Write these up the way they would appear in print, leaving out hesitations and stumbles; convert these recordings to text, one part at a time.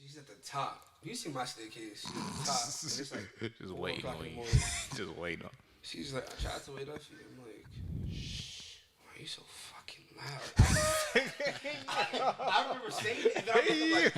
She's at the top. You see my staircase. She's at the top. And it's like just waiting on you. Just waiting on. She's like, I tried to wait up. I'm like, shh. Why are you so fucking loud? I remember saying it. And then I'm like,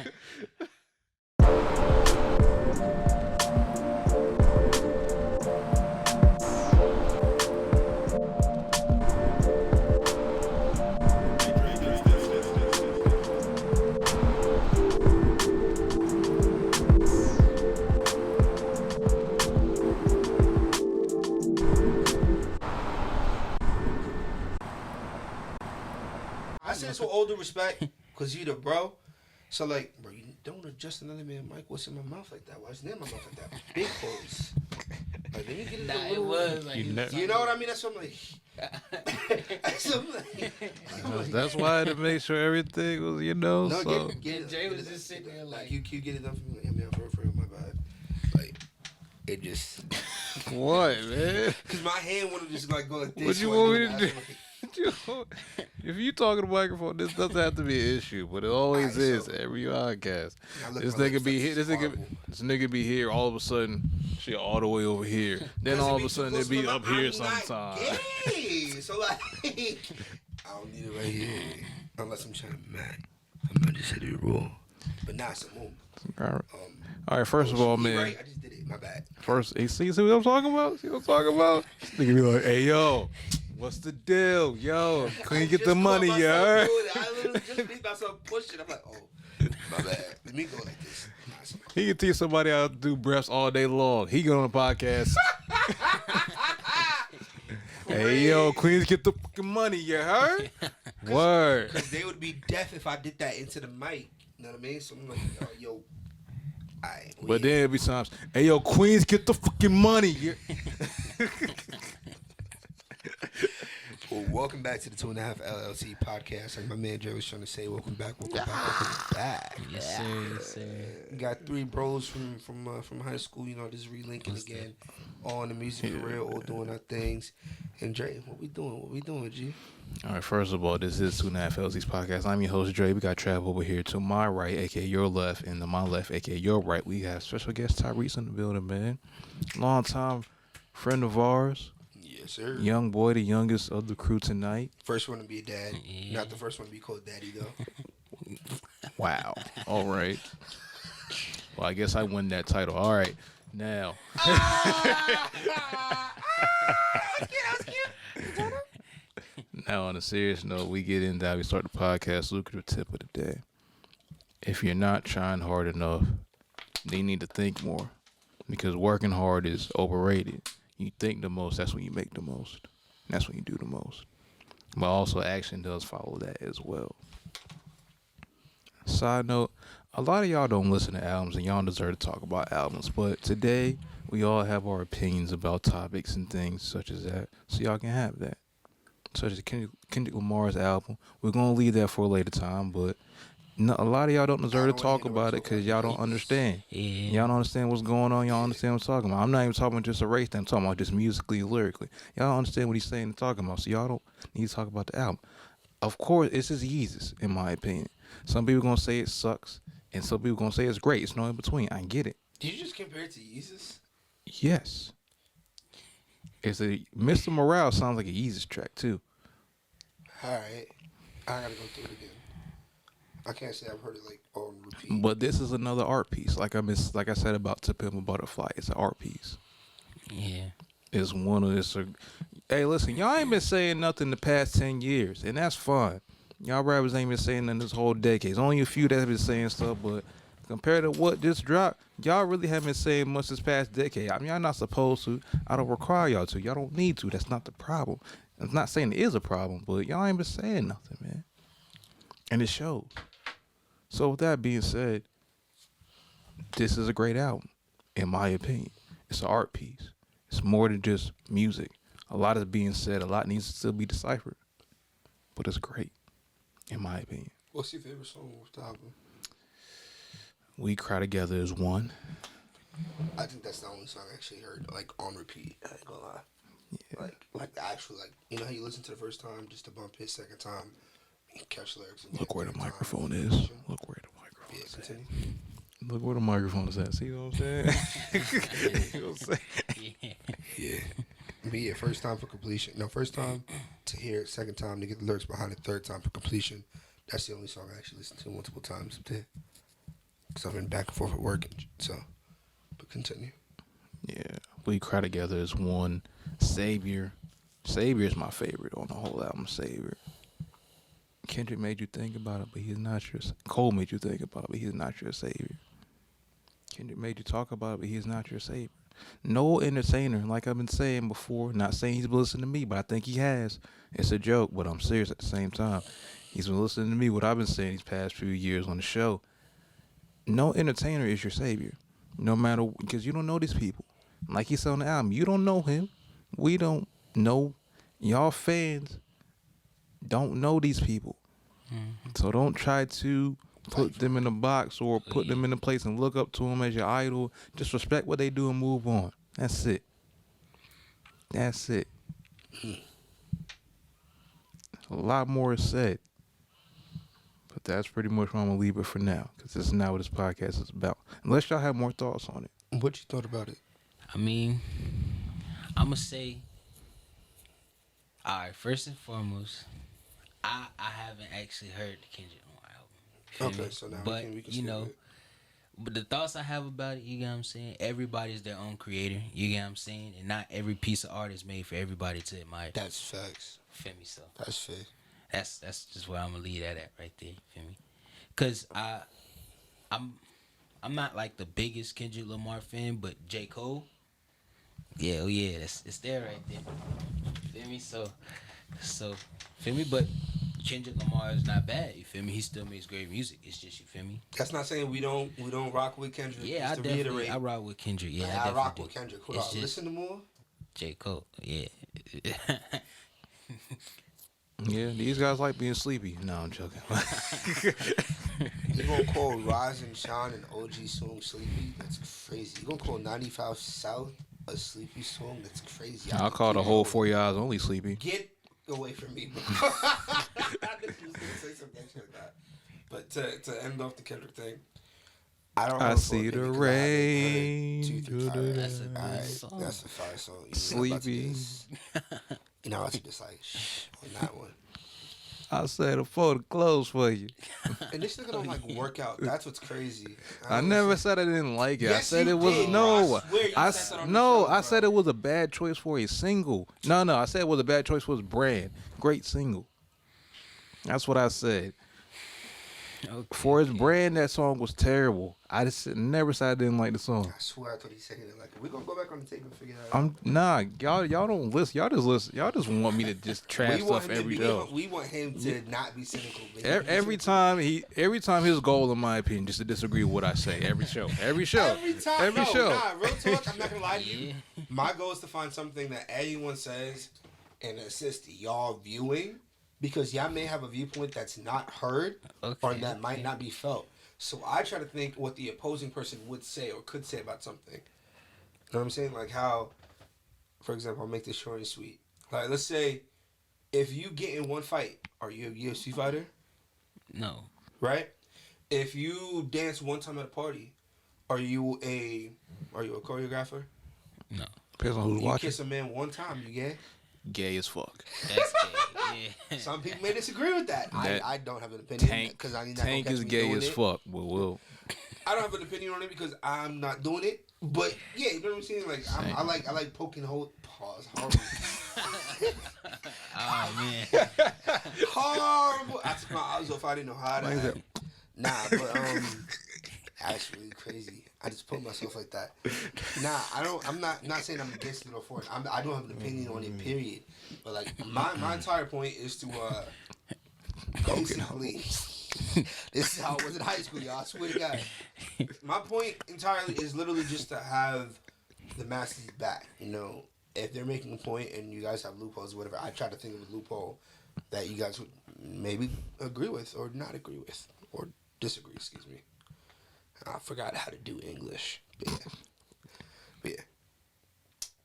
I say this with all due respect, because you the bro. So, like, bro, you don't adjust another man's mic. What's in my mouth like that? Why is it in my mouth like that? Big pose. Like, let me get it a little... It was like... You know what I mean? That's what I'm like... That's why to make sure everything was, no, so... Get Jay was just sitting there like... You get it done for me? Like, I mean, for real, my bad. Like, it just... What, man? Because my hand would have just, like, go like this. What you want me to do? If you talking to microphone, this doesn't have to be an issue, but it always is. Every podcast, this nigga be here. This nigga be here. All of a sudden, shit all the way over here. Then all of a sudden, it be up here sometime. So like, I don't need it right here unless I'm trying to be mad. I might just hit it raw, but nah, it's a move. All right. First of all, man. Right, I just did it. My bad. First, see what I'm talking about? See what I'm talking about? This nigga be like, hey yo. What's the deal? Yo, couldn't get the money, yo. I literally just made myself push it. I'm like, oh, my bad. Let me go like this. He can teach somebody how to do breaths all day long. He go on the podcast. Hey, yo, Queens, get the fucking money, you heard? Word. Because they would be deaf if I did that into the mic. You know what I mean? So I'm like, yo. But then it'd be times, hey, yo, Queens, get the fucking money. Yeah. Well, welcome back to the 2.5 LLC podcast. Like my man Jerry was trying to say, welcome back. Yes, sir. We got three bros from high school. You know, just relinking again, all in the music career, all doing our things. And Dre, what we doing, G? All right, first of all, this is 2.5 LLC's podcast. I'm your host, Dre. We got Trav over here to my right, a.k.a. your left, and to my left, a.k.a. your right. We have special guest Tyrese in the building, man. Long time friend of ours. Yes, sir. Young boy, the youngest of the crew tonight. First one to be a dad. Yeah. Not the first one to be called daddy, though. Wow. All right. Well, I guess I win that title. All right. Now. Now, on a serious note, we get into how we start the podcast. Lucrative tip of the day. If you're not trying hard enough, then you need to think more. Because working hard is overrated. You think the most, that's when you make the most. That's when you do the most. But also action does follow that as well. Side note, a lot of y'all don't listen to albums and y'all deserve to talk about albums. But today, we all have our opinions about topics and things such as that. So y'all can have that. Such as Kendrick Lamar's album. We're going to leave that for a later time, but a lot of y'all don't deserve to talk about it because y'all don't understand. Yeah. Y'all don't understand what's going on. Y'all understand what I'm talking about. I'm not even talking about just a race thing. I'm talking about just musically, lyrically. Y'all don't understand what he's saying and talking about, so y'all don't need to talk about the album. Of course, it's his Yeezus, in my opinion. Some people going to say it sucks, and some people going to say it's great. It's no in between. I get it. Did you just compare it to Yeezus? Yes. It's a Mr. Morale sounds like a Yeezus track, too. All right. I got to go through it again. I can't say I've heard it like on repeat. But this is another art piece. Like I said about To Pimp a Butterfly, it's an art piece. Yeah. It's one of this. Hey, listen, y'all ain't been saying nothing the past 10 years, and that's fine. Y'all rappers ain't been saying nothing this whole decade. There's only a few that have been saying stuff, but compared to what just dropped, y'all really haven't been saying much this past decade. I mean, y'all not supposed to. I don't require y'all to. Y'all don't need to. That's not the problem. I'm not saying it is a problem, but y'all ain't been saying nothing, man. And it shows. So with that being said, this is a great album, in my opinion. It's an art piece. It's more than just music. A lot is being said. A lot needs to still be deciphered. But it's great, in my opinion. What's your favorite song off the album? We Cry Together is one. I think that's the only song I actually heard, like, on repeat. I ain't gonna lie. Yeah. Like the actual, like, you know how you listen to the first time just to bump it, second time, and catch lyrics. Look where the microphone is. Look where the microphone is. Yeah, continue. Look where the microphone is at. See what I'm saying? You know what I'm saying? Yeah. Yeah. But yeah, first time for completion. No, first time to hear it, second time to get the lyrics behind it, third time for completion. That's the only song I actually listened to multiple times today. Because I've been back and forth at work. So, but continue. Yeah. We Cry Together is one. Savior. Savior is my favorite on the whole album. Savior. Kendrick made you think about it, but he's not your. Cole made you think about it, but he's not your savior. Kendrick made you talk about it, but he's not your savior. No entertainer, like I've been saying before, not saying he's been listening to me, but I think he has. It's a joke, but I'm serious at the same time. He's been listening to me, what I've been saying these past few years on the show. No entertainer is your savior. No matter, because you don't know these people. Like he said on the album, you don't know him. We don't know. Y'all fans don't know these people. Mm-hmm. So don't try to put them in a box or put them in a place and look up to them as your idol. Just respect what they do and move on. That's it. That's it. A lot more is said. But that's pretty much where I'm going to leave it for now. Because this is not what this podcast is about. Unless y'all have more thoughts on it. What you thought about it? I mean, I'm going to say, all right, first and foremost, I haven't actually heard the Kendrick Lamar album. Okay, so now but, we can you skip know, it. but the thoughts I have about it, you get what I'm saying? Everybody's their own creator, you get what I'm saying? And not every piece of art is made for everybody to admire. That's facts. Feel me? So That's fair. that's just where I'm gonna leave that at right there. Feel me? Cause I'm not like the biggest Kendrick Lamar fan, but J. Cole, yeah, oh yeah, it's there right there. Feel me? So feel me? But Kendrick Lamar is not bad. You feel me? He still makes great music. It's just, you feel me? That's not saying we don't rock with Kendrick. Yeah, Just I to definitely reiterate, rock with Kendrick. Yeah, I rock definitely with do. Kendrick. Hold It's on, just listen to more. J. Cole. Yeah. Yeah, these guys like being sleepy. No, I'm joking. You gonna call Rise and Shine and OG song sleepy? That's crazy. You gonna call 95 South a sleepy song? That's crazy. I'll call the whole 4 Eyes Only sleepy. Get away from me, bro. I knew you was gonna say something like that. But to end off the Kendrick thing, I don't know. I see the rain. 2, 3 times. That's a good Alright, song. that's a fire song. Sleepy. You know, I was just like, shh, on that one. I said a photo clothes for you. And this nigga don't like work out. That's what's crazy. I never said I didn't like it. I Yes, said you it was did, no. bro. I swear you I said that on the no. show, I bro. said it was a bad choice for a single. No. I said it was a bad choice for his brand. Great single. That's what I said. Okay. For his brand, that song was terrible. I just never said I didn't like the song. I swear I thought he said he didn't like it. We're gonna go back on the tape and figure that out. Y'all don't listen. Y'all just listen. Y'all just want me to just trash stuff every show. We want him to not be cynical. Every time his goal, in my opinion, just to disagree with what I say. Every show. Every time. Every show. Nah, real talk. I'm not gonna lie to you. My goal is to find something that anyone says and assist y'all viewing, because y'all may have a viewpoint that's not heard or that might not be felt. So I try to think what the opposing person would say or could say about something. You know what I'm saying? Like how, for example, I'll make this short and sweet. Like, let's say, if you get in one fight, are you a UFC fighter? No. Right? If you dance one time at a party, are you a choreographer? No. Depends on who's You watching. kiss a man one time, you gay? Gay as fuck. That's gay. Yeah. Some people may disagree with that. That I don't have an opinion because Tank is gay as fuck. But we'll. I don't have an opinion on it because I'm not doing it. But yeah, you know what I'm saying? Like I like poking hole. Pause. Horrible. Oh man. Horrible. I took my eyes off. I didn't know how to. Why is that? Nah, but that's really crazy. I just put myself like that. Nah, I'm not saying I'm against it or for it. I don't have an opinion on it. Period. But like my entire point is to basically. This is how it was in high school, y'all. I swear to God. My point entirely is literally just to have the masses back. You know, if they're making a point and you guys have loopholes or whatever, I try to think of a loophole that you guys would maybe agree with or not agree with or disagree. Excuse me. I forgot how to do English. But yeah.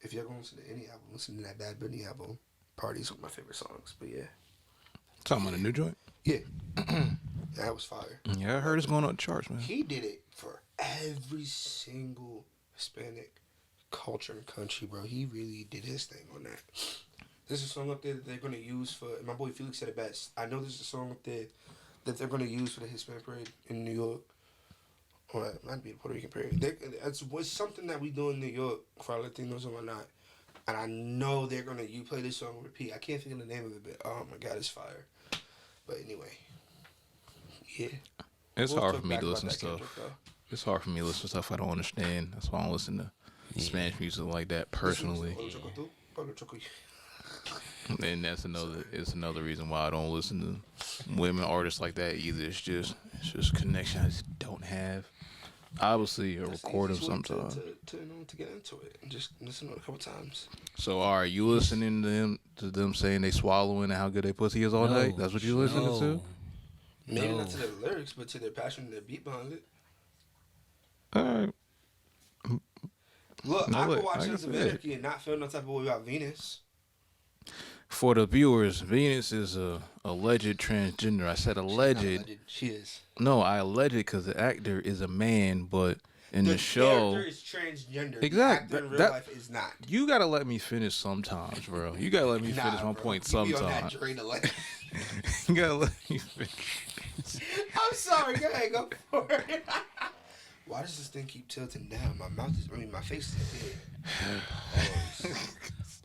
If y'all gonna listen to any album, listen to that Bad Bunny album. Party's one of my favorite songs. But yeah. Talking about a new joint? Yeah. That was fire. Yeah, I heard it's going on the charts, man. He did it for every single Hispanic culture and country, bro. He really did his thing on that. There's a song up there that they're gonna use for. My boy Felix said it best. I know there's a song up there that they're gonna use for the Hispanic parade in New York. Or it might be the Puerto Rican parade. It's something that we do in New York for our Latinos and whatnot. And I know they're gonna. You play this song on repeat. I can't think of the name of it, but oh my god, it's fire. But anyway, yeah. It's We'll hard talk for me back to about listen to that, stuff. Kendrick, though. It's hard for me to listen to stuff I don't understand. That's why I don't listen to Spanish music like that personally. And that's another reason why I don't listen to women artists like that either. It's just connection I just don't have. Obviously, record them sometimes. To get into it and just listen to it a couple times. So, are you listening to them saying they swallowing and how good they pussy is all night? That's what you listening to? Maybe not to their lyrics, but to their passion and their beat behind it. All right. Look, I could watch Sons of Anarchy and not feel no type of way about Venus. For the viewers, Venus is a alleged transgender. I said alleged. She is. No, I alleged because the actor is a man, but in the show, character is transgender. Exactly. The actor in real life is not. You gotta let me finish sometimes, bro. You gotta let me finish my point sometimes. You gotta let me finish. I'm sorry. Go ahead, go for it. Why does this thing keep tilting down? My face is big.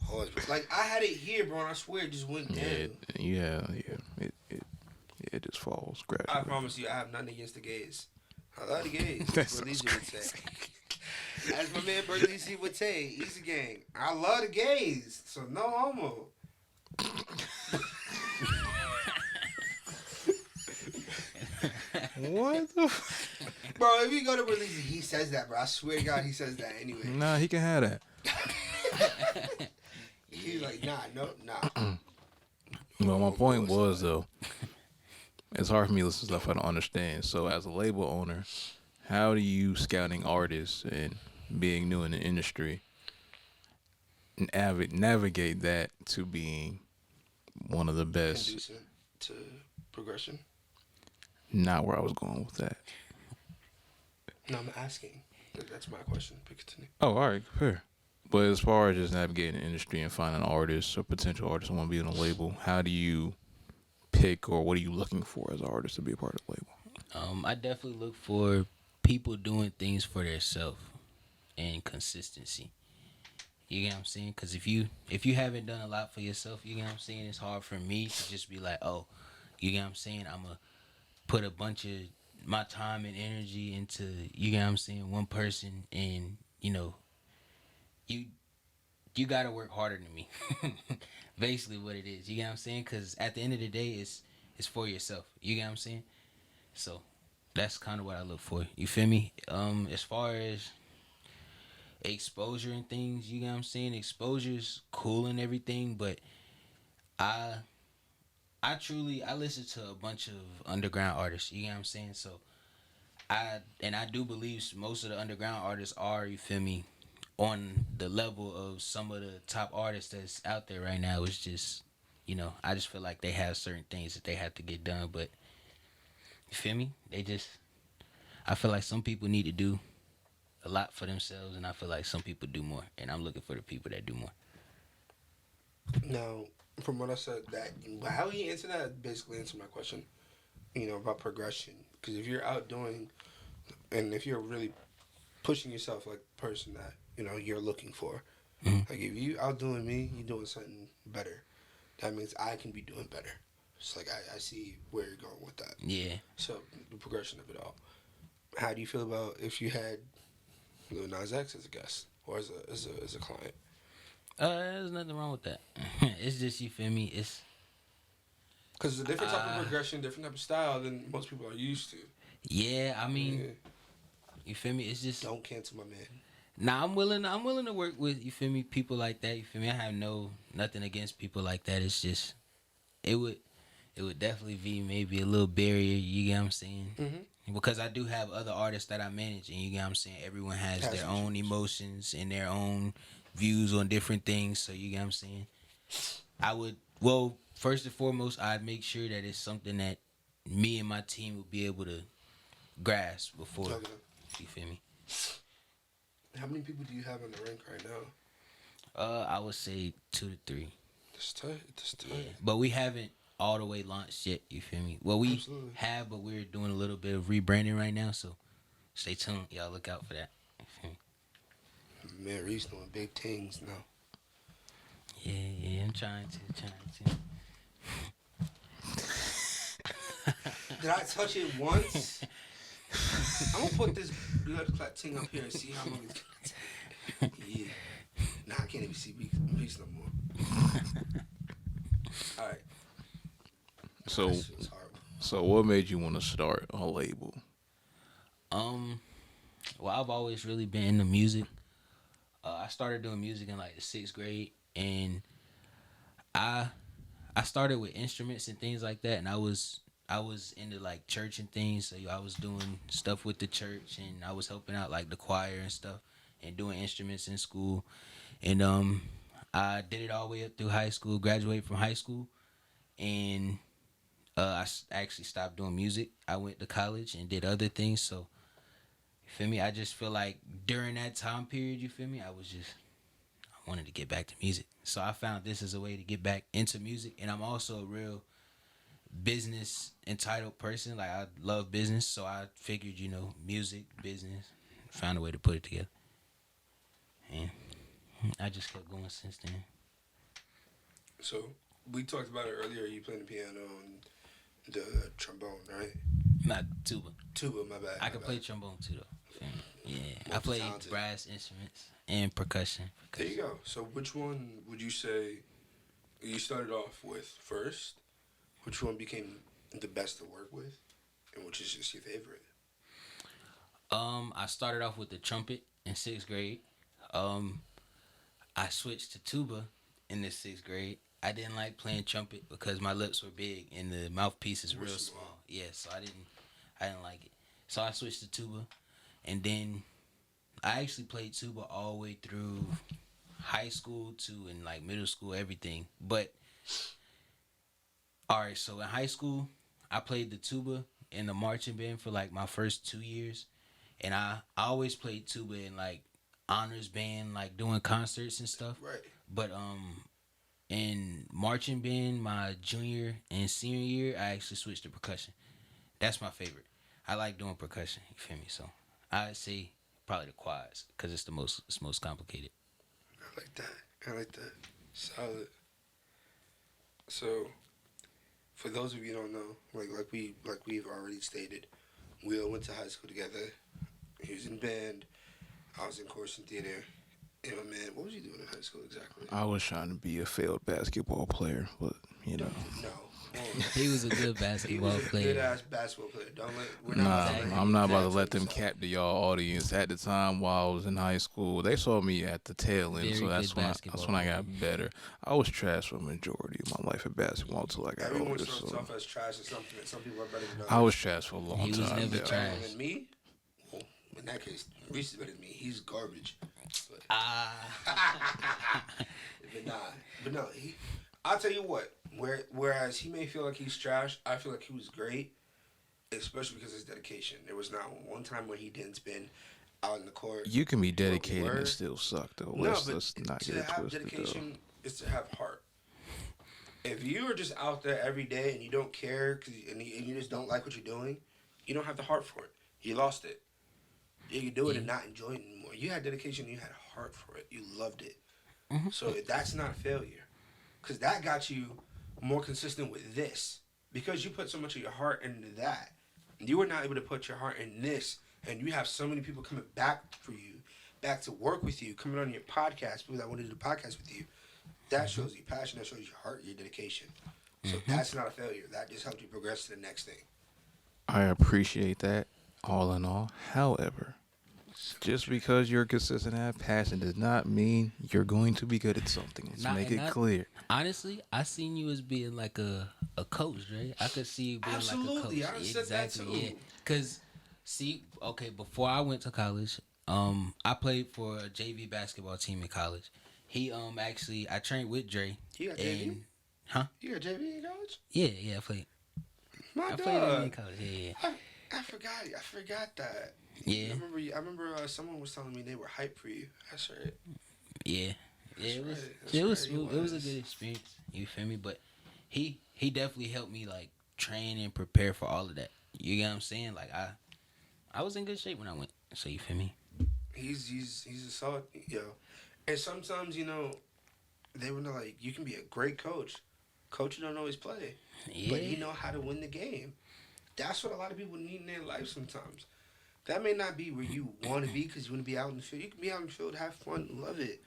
Pause. Like, I had it here, bro, and I swear it just went down. Yeah. It just falls gradually. I promise you, I have nothing against the gays. I love the gays. Berlizzi would say. As my man Berlizzi would say, Easy Gang. I love the gays, so no homo. What the Bro, if you go to Berlizzi, he says that, bro. I swear to God, he says that anyway. Nah, he can have that. He's like, nah. Well, my point was, though, it's hard for me to listen to stuff I don't understand. So, as a label owner, how do you, scouting artists and being new in the industry, navigate that to being one of the best? Conducive to progression. Not where I was going with that. No, I'm asking. That's my question. Continue. Oh, all right, fair. But as far as just navigating the industry and finding artists or potential artists who want to be on a label, how do you pick or what are you looking for as an artist to be a part of the label? I definitely look for people doing things for themselves and consistency. You get what I'm saying? Because if you haven't done a lot for yourself, you get what I'm saying? It's hard for me to just be like, oh, you get what I'm saying? I'm going to put a bunch of my time and energy into, you get what I'm saying, one person, and, you got to work harder than me. Basically what it is. You get what I'm saying? Because at the end of the day, it's for yourself. You get what I'm saying? So that's kind of what I look for. You feel me? As far as exposure and things, you get what I'm saying? Exposure's cool and everything, but I listen to a bunch of underground artists. You get what I'm saying? So I do believe most of the underground artists are, you feel me, on the level of some of the top artists that's out there right now. It's just, I just feel like they have certain things that they have to get done. But, you feel me? I feel like some people need to do a lot for themselves, and I feel like some people do more. And I'm looking for the people that do more. Now, from what I said, how you answer that basically answered my question, about progression. Because if you're out doing, and if you're really pushing yourself like the person that, you're looking for. Mm-hmm. Like, if you outdoing me, you're doing something better. That means I can be doing better. It's like, I see where you're going with that. Yeah. So, the progression of it all. How do you feel about if you had Lil Nas X as a guest or as a client? There's nothing wrong with that. It's just, you feel me? It's because it's a different type of progression, different type of style than most people are used to. Yeah, I mean, you feel me? It's just don't cancel my man. Nah, I'm willing to work with, you feel me, people like that. You feel me? I have nothing against people like that. It's just it would definitely be maybe a little barrier. You get what I'm saying? Mm-hmm. Because I do have other artists that I manage, and you get what I'm saying. Everyone has their own emotions and their own views on different things. So you get what I'm saying. First and foremost, I'd make sure that it's something that me and my team would be able to grasp before. You feel me? How many people do you have on the rank right now? I would say 2 to 3. That's tight. That's tight. Yeah. But we haven't all the way launched yet. You feel me? Well, we Absolutely. have, but we're doing a little bit of rebranding right now. So stay tuned. Y'all look out for that. You feel me? Man, Reese doing big things now. Yeah, I'm trying to. Did I touch it once? I'm gonna put this blood clot thing up here and see how long it's gonna take. Yeah. Nah, I can't even see Reese no more. Alright. So, That shit was horrible. so what made you want to start a label? Well, I've always really been into music. I started doing music in like the 6th grade, and I started with instruments and things like that, and I was into like church and things, so I was doing stuff with the church, and I was helping out like the choir and stuff, and doing instruments in school, and I did it all the way up through high school, graduated from high school, and I actually stopped doing music. I went to college and did other things, so you feel me? I just feel like during that time period, you feel me? I wanted to get back to music. So I found this as a way to get back into music. And I'm also a real business entitled person. Like, I love business. So I figured, music, business, found a way to put it together. And I just kept going since then. So, we talked about it earlier. You playing the piano and the trombone, right? Not tuba. Tuba, my bad. I can play trombone too, though. Yeah, I play Multi-talented. brass instruments and percussion. There you go. So which one would you say you started off with first? Which one became the best to work with? And which is just your favorite? I started off with the trumpet in 6th grade. I switched to tuba in the 6th grade. I didn't like playing trumpet because my lips were big and the mouthpiece is real small. Yeah, so I didn't like it. So I switched to tuba, and then I actually played tuba all the way through high school to and like middle school, everything. But all right, so in high school, I played the tuba in the marching band for like my first 2 years, and I always played tuba in like honors band, like doing concerts and stuff. Right. But in marching band, my junior and senior year, I actually switched to percussion. That's my favorite. I like doing percussion. You feel me? So I'd say probably the quads because it's most complicated. I like that. I like that. Solid. So, for those of you who don't know, like we've already stated, we all went to high school together. He was in band. I was in chorus and theater. And my man, what was you doing in high school exactly? I was trying to be a failed basketball player, but No. He was a good basketball He was a player. good ass basketball player. I'm not about to let them cap to y'all audience. At the time while I was in high school, they saw me at the tail end, Very so that's good when I got better. I was trash for a majority of my life at basketball until I got Everyone older. starts So off as trash or something that some people are better than others. I was trash for a long He was time. never yeah. trash. And me? Well, in that case, Reese is better than me. He's garbage. But, but no, I'll tell you what. Whereas he may feel like he's trash, I feel like he was great, especially because of his dedication. There was not one time where he didn't spend out in the court. You can be dedicated and still suck though. Let's not to get it have twisted dedication is to have heart. If you are just out there every day and you don't care and you just don't like what you're doing, you don't have the heart for it. You lost it. You can do it and not enjoy it anymore. You had dedication, you had heart for it. You loved it. Mm-hmm. So that's not failure. Because that got you more consistent with this. Because you put so much of your heart into that. You were not able to put your heart in this. And you have so many people coming back for you, back to work with you, coming on your podcast, people that want to do the podcast with you. That shows your passion, that shows your heart, your dedication. So that's not a failure. That just helped you progress to the next thing. I appreciate that, all in all. However, just because you're consistent and have passion does not mean you're going to be good at something. Let's make it clear. Honestly, I seen you as being like a coach, right? I could see you being like a coach. Absolutely, I said that too. Yeah. Cause before I went to college, I played for a JV basketball team in college. I trained with Dre. You got JV? Huh? You got JV in college? Yeah, I played. My I dog. played in college. Yeah. I forgot that. Yeah. I remember someone was telling me they were hyped for you. That's right. Yeah. That's It was right. That's it was right, smooth. It was a good experience. You feel me? But he definitely helped me like train and prepare for all of that. You get what I'm saying? Like I was in good shape when I went. So you feel me? He's a solid and sometimes they were like you can be a great coach. Coach don't always play, but Yeah. he know how to win the game. That's what a lot of people need in their life sometimes. That may not be where you want to be because you want to be out in the field. You can be out in the field, have fun, love it.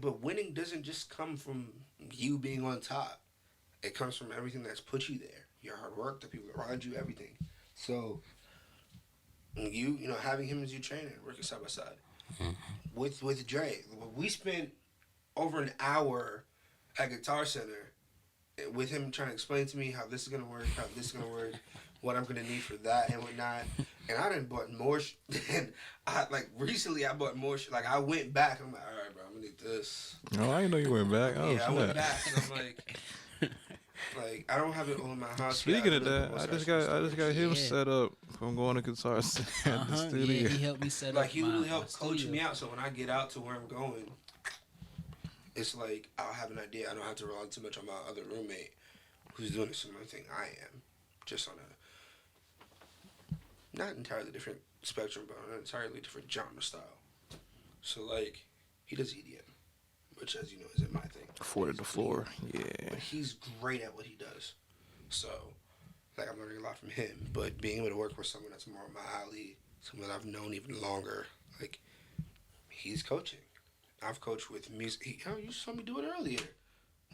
But winning doesn't just come from you being on top. It comes from everything that's put you there. Your hard work, the people around you, everything. So having him as your trainer, working side by side with Dre. We spent over an hour at Guitar Center with him trying to explain to me how this is gonna work, how this is gonna work, what I'm gonna need for that and whatnot. And I done bought more. And recently I bought more. Like I went back. I'm like, all right, bro, I'm gonna need this. Oh, I didn't know you went back. Oh, Yeah, I went snap. back and I'm like I don't have it all in my house. Speaking yet. of that, I just got him Yeah. set up from going to Guitar at the studio. Yeah, he helped me set Like up. he my, really my helped coach studio. me out. So when I get out to where I'm going, it's like I'll have an idea. I don't have to rely too much on my other roommate who's doing a similar thing I am, just on a not entirely different spectrum, but on an entirely different genre style. So like he does EDM, which as you know isn't my thing. Four to the floor. Yeah. But he's great at what he does. So like I'm learning a lot from him. But being able to work with someone that's more on my alley, someone that I've known even longer, like he's coaching. I've coached with music. You saw me do it earlier,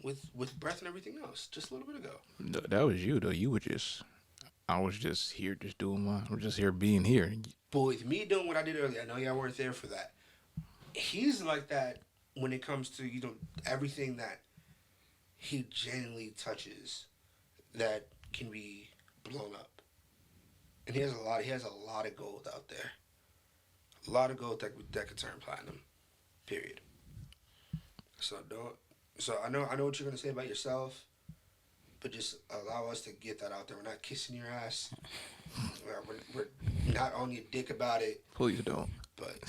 with breath and everything else, just a little bit ago. No, that was you though. I was just here, just doing I'm just here being here. But with me doing what I did earlier, I know y'all weren't there for that. He's like that when it comes to everything that he genuinely touches that can be blown up. And he has a lot of gold out there. A lot of gold that could turn platinum. Period. So I know what you're gonna say about yourself, but just allow us to get that out there. We're not kissing your ass. We're not on your dick about it. Please don't. But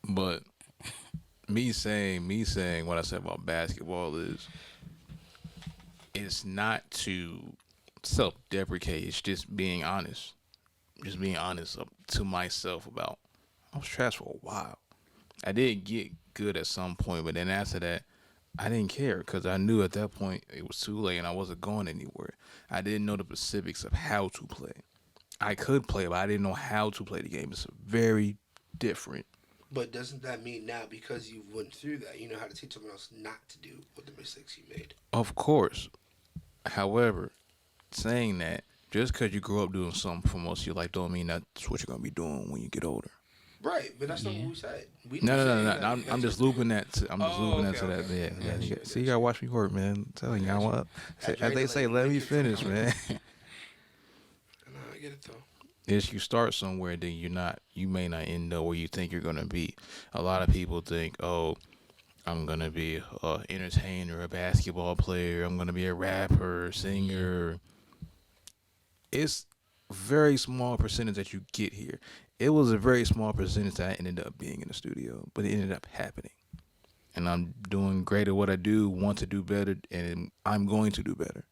But me saying what I said about basketball is it's not to self-deprecate. It's just being honest. Just being honest up to myself about I was trash for a while. I did get good at some point, but then after that, I didn't care because I knew at that point it was too late and I wasn't going anywhere. I didn't know the specifics of how to play. I could play, but I didn't know how to play the game. It's very different. But doesn't that mean now because you went through that, you know how to teach someone else not to do what the mistakes you made? Of course. However, saying that, just because you grew up doing something for most of your life don't mean that's what you're going to be doing when you get older. Right, but that's not what we said. No. I'm just looping that to that. Yeah. See, you got to watch me work, man. I'm telling you, what? As they say, let me finish, man. No, I get it, though. Is you start somewhere, then you may not end up where you think you're going to be. A lot of people think, oh, I'm going to be an entertainer, a basketball player. I'm going to be a rapper, singer. It's very small percentage that you get here. It was a very small percentage that I ended up being in the studio, but it ended up happening. And I'm doing great at what I do, want to do better, and I'm going to do better.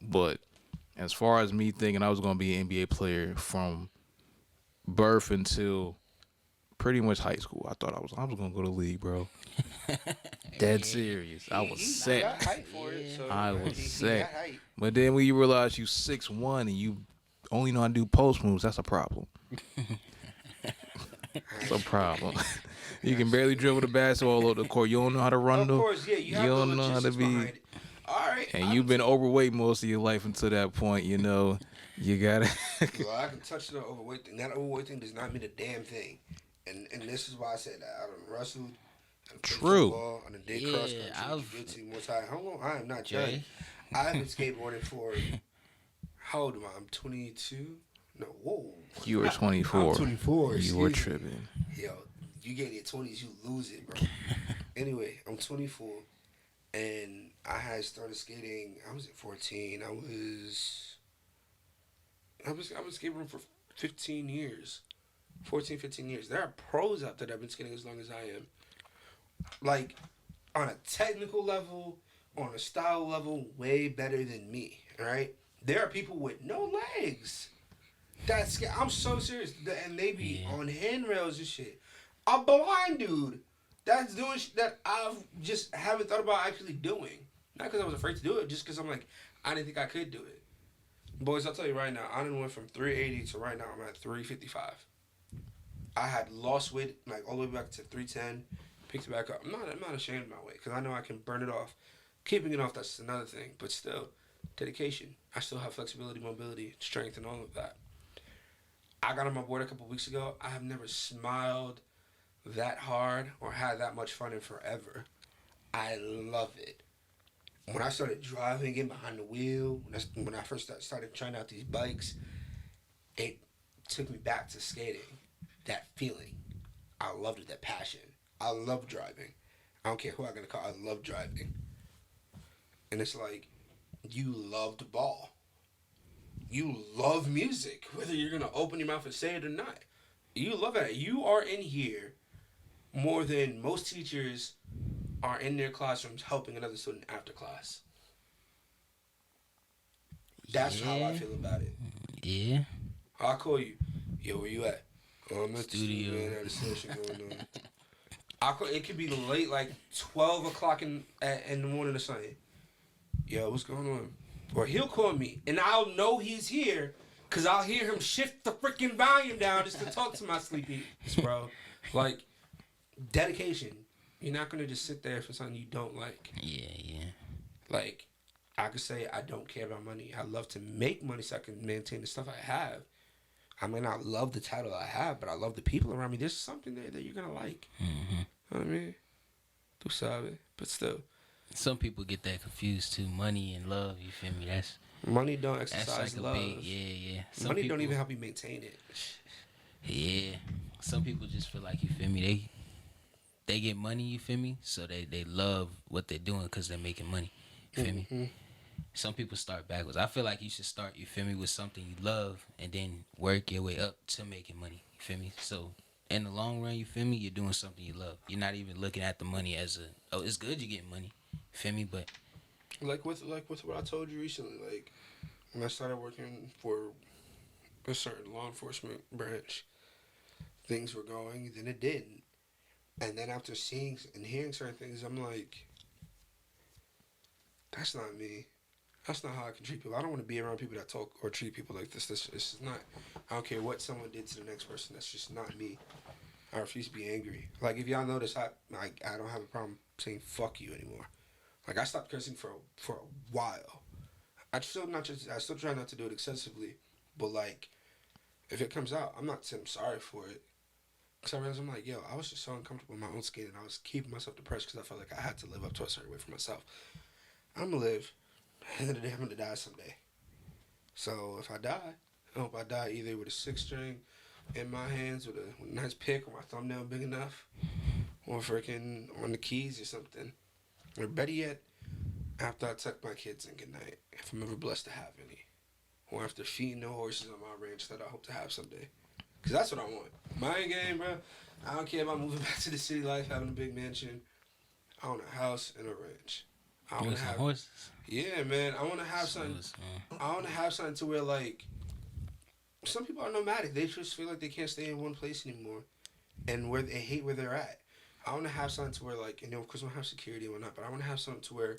But as far as me thinking I was going to be an NBA player from birth until pretty much high school, I thought I was going to go to the league, bro. Dead serious. I was set. Got hype for it, so I was he set. got hype. But then when you realize you 6'1" and you only know how to do post moves, that's a problem. It's a problem. You can barely dribble the basketball over the court. You don't know how to run Of course, yeah, you have the don't know how to logistics be. behind it. All right. And you've been overweight most of your life until that point, you know. You gotta. Well, I can touch the overweight thing. That overweight thing does not mean a damn thing. And this is why I said that. I done wrestled. I done played True. football, I done did cross country, jiu-jitsu, Muay Thai. Hold on, I am not done. I've been skateboarding for, how old am I? I'm 22? No, whoa. You were 24. I'm 24. You were excuse me. tripping. Yo, you get in your 20s, you lose it, bro. Anyway, I'm 24, and I had started skating. I was at 14. I was I've been skateboarding for 15 years. 14, 15 years. There are pros out there that have been skating as long as I am. Like, on a technical level, on a style level, way better than me, right? There are people with no legs. I'm so serious. And they be on handrails and shit. A blind dude that's doing that I just haven't thought about actually doing. Not because I was afraid to do it, just because I'm like, I didn't think I could do it. Boys, I'll tell you right now, I done went from 380 to right now I'm at 355. I had lost weight like all the way back to 310, picked it back up. I'm not ashamed of my weight because I know I can burn it off. Keeping it off, that's another thing. But still, dedication. I still have flexibility, mobility, strength, and all of that. I got on my board a couple weeks ago. I have never smiled that hard or had that much fun in forever. I love it. When I started driving, getting behind the wheel, when I first started trying out these bikes, it took me back to skating. That feeling. I loved it, that passion. I love driving. I don't care who I'm going to call, I love driving. And it's like, you love the ball. You love music, whether you're going to open your mouth and say it or not. You love it. You are in here more than most teachers are in their classrooms helping another student after class. That's how I feel about it. Yeah. I'll call you. Yo, where you at? Oh, I'm at Studio. the studio. Man, I had a session going on. It could be late, like 12 o'clock in the morning or something. Yo, what's going on? Or he'll call me, and I'll know he's here, because I'll hear him shift the freaking volume down just to talk to my sleepy bro. Like, dedication. You're not going to just sit there for something you don't like. Yeah. Like, I could say I don't care about money. I love to make money so I can maintain the stuff I have. I may not love the title I have, but I love the people around me. There's something there that you're going to like. Mm-hmm. You know what I mean? Tu sabe. But still. Some people get that confused too. Money and love, you feel me? Money don't exercise like love. Yeah. Money don't even help you maintain it. Yeah. Some people just feel like, you feel me, they get money, you feel me? So they love what they're doing because they're making money. You feel me? Some people start backwards. I feel like you should start, you feel me, with something you love and then work your way up to making money. You feel me? So in the long run, you feel me, you're doing something you love. You're not even looking at the money as it's good you're getting money. You feel me? But like with what I told you recently, like when I started working for a certain law enforcement branch, things were going, then it didn't. And then after seeing and hearing certain things, I'm like, that's not me. That's not how I can treat people. I don't want to be around people that talk or treat people like this. This is not. I don't care what someone did to the next person. That's just not me. I refuse to be angry. Like, if y'all notice, I don't have a problem saying fuck you anymore. Like, I stopped cursing for a while. I still try not to do it excessively, but like, if it comes out, I'm not saying I'm sorry for it. Because I realized, I'm like, yo, I was just so uncomfortable in my own skin, and I was keeping myself depressed because I felt like I had to live up to a certain way for myself. I'm going to live. At the end of the day, I'm going to die someday. So if I die, I hope I die either with a 6-string in my hands with a nice pick or my thumbnail big enough, or freaking on the keys or something. Or better yet, after I tuck my kids in good night, if I'm ever blessed to have any. Or after feeding the horses on my ranch that I hope to have someday. Because that's what I want. My game, bro. I don't care about moving back to the city life, having a big mansion. I want a house and a ranch. I want to have horses. Yeah, man. I want to have something. I want to have something to where, like, some people are nomadic. They just feel like they can't stay in one place anymore, and where they hate where they're at. I want to have something to where, like, you know, of course, I want to have security and whatnot, but I want to have something to where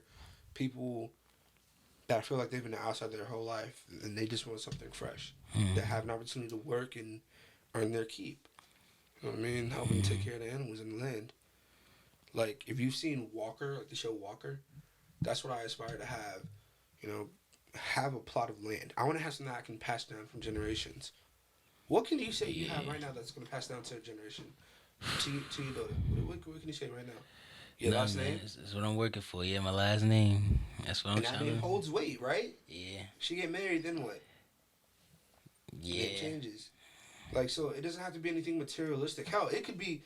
people that feel like they've been outside their whole life and they just want something fresh, that have an opportunity to work and earn their keep. You know what I mean? Helping take care of the animals in the land. Like, if you've seen Walker, like the show Walker, that's what I aspire to have. You know, have a plot of land. I want to have something that I can pass down from generations. What can you say you have right now that's going to pass down to a generation? To your daughter? What can you say right now? Your last name? That's what I'm working for. Yeah, my last name. That's what I'm trying to... And that name holds weight, right? Yeah. She get married, then what? Yeah. It changes. Like, so it doesn't have to be anything materialistic. Hell, it could be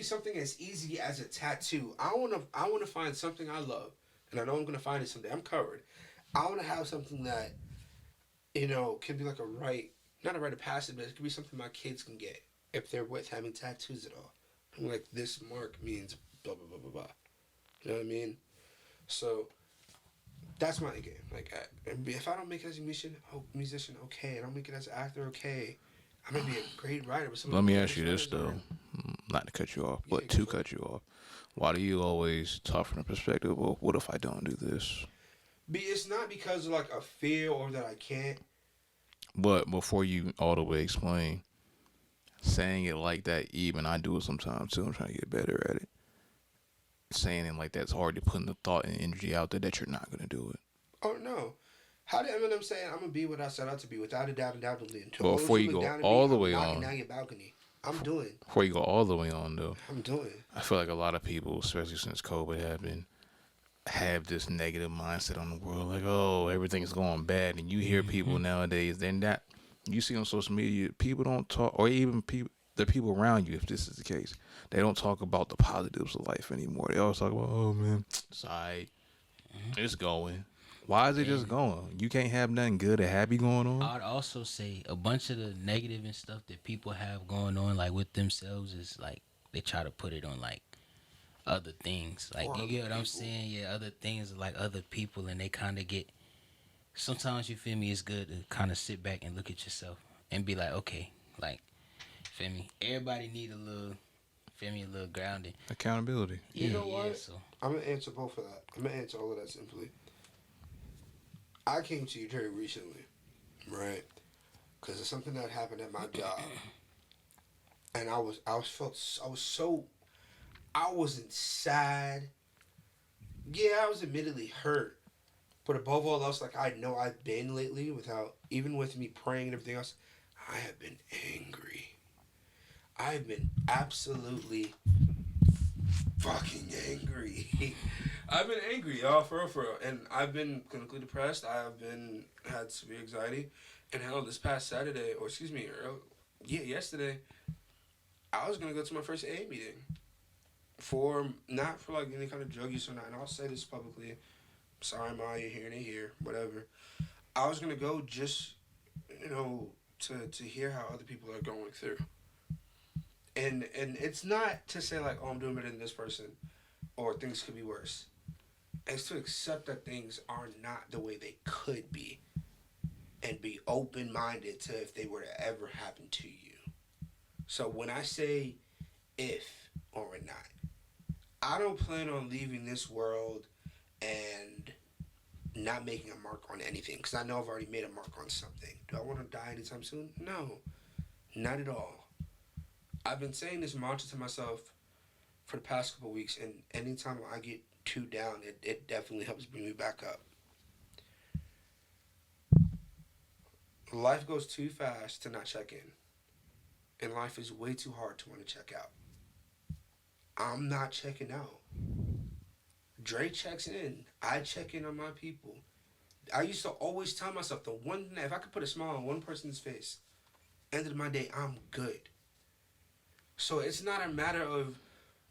something as easy as a tattoo. I wanna find something I love, and I know I'm gonna find it someday. I'm covered. I wanna have something that Can be like not a rite of passage, but it could be something my kids can get if they're with having tattoos at all. I'm like, this mark means blah, blah, blah, blah, blah. You know what I mean? So that's my game. Like, if I don't make it as a musician, okay. I don't make it as an actor, okay. I might be a great writer, but Let me ask you this though, not to cut you off, but Yeah, to cut you off. Why do you always talk from the perspective of what if I don't do this? It's not because of like a fear or that I can't. But before you all the way explain, saying it like that, even I do it sometimes too. I'm trying to get better at it. Saying it like that's hard to putting the thought and energy out there that you're not gonna do it. Oh no. How did Eminem say I'm gonna be what I set out to be without a doubt, undoubtedly? Well, before you go all the way knocking on, down your balcony. I'm doing. before you go all the way on though, I'm doing. I feel like a lot of people, especially since COVID, have this negative mindset on the world, like, oh, everything's going bad. And you hear people nowadays, then that you see on social media, people don't talk, or even the people around you, if this is the case, they don't talk about the positives of life anymore. They always talk about, oh man, it's all right, it's going. Why is it just going? You can't have nothing good or happy going on? I'd also say a bunch of the negative and stuff that people have going on, like with themselves, is like they try to put it on like other things. Like, you get what I'm saying? Yeah, other things like other people, and they kind of get. Sometimes you feel me. It's good to kind of sit back and look at yourself and be like, okay, like, feel me. Everybody need a little, feel me, a little grounding. Accountability. You know what? Yeah, so. I'm gonna answer both of that. I'm gonna answer all of that simply. I came to you very recently, right? Because of something that happened at my job, and I wasn't sad. Yeah, I was admittedly hurt, but above all else, like I know I've been lately, even with me praying and everything else, I have been angry. I've been absolutely fucking angry. I've been angry, y'all, for real. And I've been clinically depressed. Had severe anxiety. And hell, this past Saturday, yesterday, I was going to go to my first AA meeting. Not for like any kind of drug use or not. And I'll say this publicly. Sorry, Ma, you're hearing it here, whatever. I was going to go just, to hear how other people are going through. And it's not to say like, oh, I'm doing better than this person or things could be worse. It's to accept that things are not the way they could be and be open-minded to if they were to ever happen to you. So when I say if or not, I don't plan on leaving this world and not making a mark on anything because I know I've already made a mark on something. Do I want to die anytime soon? No, not at all. I've been saying this mantra to myself for the past couple of weeks, and anytime I get too down, it definitely helps bring me back up. Life goes too fast to not check in, and life is way too hard to want to check out. I'm not checking out. Dre checks in. I check in on my people. I used to always tell myself the one thing, if I could put a smile on one person's face, end of my day, I'm good. So it's not a matter of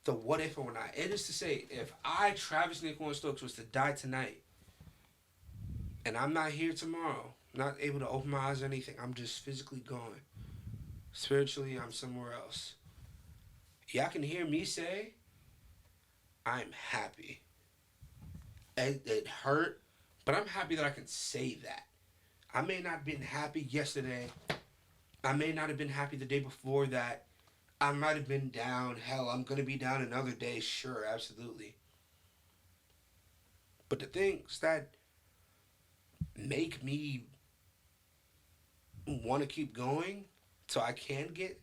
the what if or not. It is to say, if I, Travis Nicole Stokes, was to die tonight, and I'm not here tomorrow, not able to open my eyes or anything, I'm just physically gone. Spiritually, I'm somewhere else. Y'all can hear me say, I'm happy. It hurt, but I'm happy that I can say that. I may not have been happy yesterday. I may not have been happy the day before that. I might have been down. Hell, I'm going to be down another day. Sure, absolutely. But the things that make me want to keep going so I can get